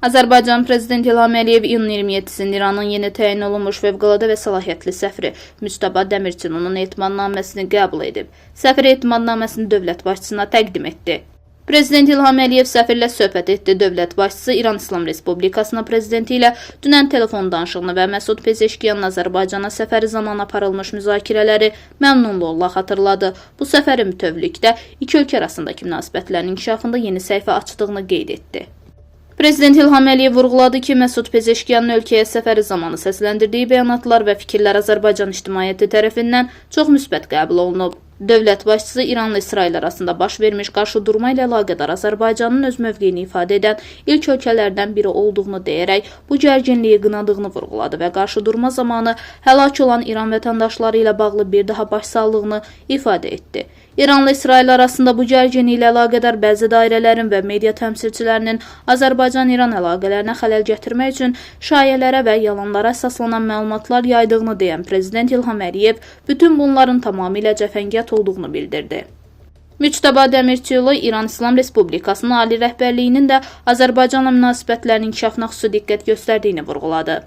Azərbaycan Prezidenti İlham Əliyev iyunun 27-sində İranın yeni təyin olunmuş fövqəladə və səlahiyyətli səfiri Müçtəba Dəmirçinin etimadnaməsini qəbul edib. Səfir etimadnaməsini dövlət başçısına təqdim etdi. Prezident İlham Əliyev səfirlə söhbət etdi. Dövlət başçısı İran İslam Respublikasının prezidenti ilə dünən telefon danışığını və Məsud Pezeşkiyanın Azərbaycana səfəri zamanı aparılmış müzakirələri məmnunluqla xatırladı. Bu səfərin bütövlükdə iki ölkə arasındakı münasibətlərin inkişafında yeni səhifə açdığını qeyd etdi. Prezident İlham Əliyev vurğuladı ki, Məsud Pezeşkiyanın ölkəyə səfəri zamanı səsləndirdiyi bəyanatlar və fikirlər Azərbaycan ictimaiyyəti tərəfindən çox müsbət qəbul olunub. Dövlət başçısı İranla İsrail arasında baş vermiş qarşıdurma ilə əlaqədar Azərbaycanın öz mövqeyini ifadə edən ilk ölkələrdən biri olduğunu deyərək, bu gərginliyi qınadığını vurğuladı və qarşıdurma zamanı həlak olan İran vətəndaşları ilə bağlı bir daha başsağlığını ifadə etdi. İranla İsrail arasında bu gərginlik ilə əlaqədar bəzi dairələrin və media təmsilçilərinin Azərbaycan-İran əlaqələrinə xələl gətirmək üçün şayələrə və yalanlara əsaslanan məlumatlar yaydığını deyən Prezident İlham Əliyev bütün bunların tamamilə cəfəngiyat olduğunu bildirdi. Müçtəba Dəmirçioğlu İran İslam Respublikasının ali rəhbərliyinin də Azərbaycanla münasibətlərin inkişafına xüsusi diqqət göstərdiyini vurğuladı.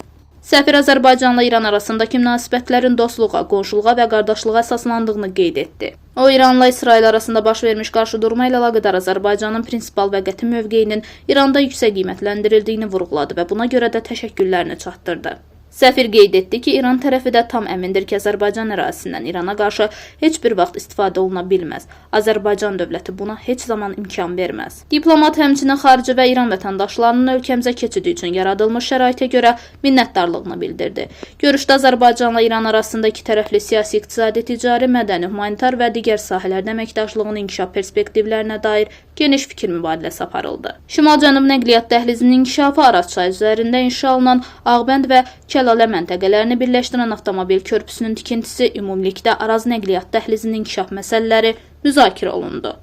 Səfir Azərbaycanla İran arasındakı münasibətlərin dostluğa, qonşuluğa və qardaşlığa əsaslandığını qeyd etdi. O, İranla İsrail arasında baş vermiş qarşıdurma ilə əlaqədar Azərbaycanın prinsipal və qəti mövqeyinin İranda yüksək qiymətləndirildiyini vurğuladı və buna görə də təşəkkürlərini çatdırdı. Səfir qeyd etdi ki, İran tərəfi də tam əmindir ki, Azərbaycan ərazisindən İrana qarşı heç bir vaxt istifadə oluna bilməz. Azərbaycan dövləti buna heç zaman imkan verməz. Diplomat həmçinin xarici və İran vətəndaşlarının ölkəmizə keçidi üçün yaradılmış şəraitə görə minnətdarlığını bildirdi. Görüşdə Azərbaycanla İran arasında iki tərəfli siyasi, iqtisadi, ticari, mədəni, humanitar və digər sahələrdə əməkdaşlığın inkişaf perspektivlərinə dair geniş fikir mübadiləsi aparıldı. Şimal-Cənub nəqliyyat dəhlizinin inkişafı Araz çayı üzərində inşa olunan Ağbənd və Kəlalə məntəqələrini birləşdirən avtomobil körpüsünün tikintisi, ümumilikdə Araz nəqliyyat dəhlizinin inkişaf məsələləri müzakirə olundu.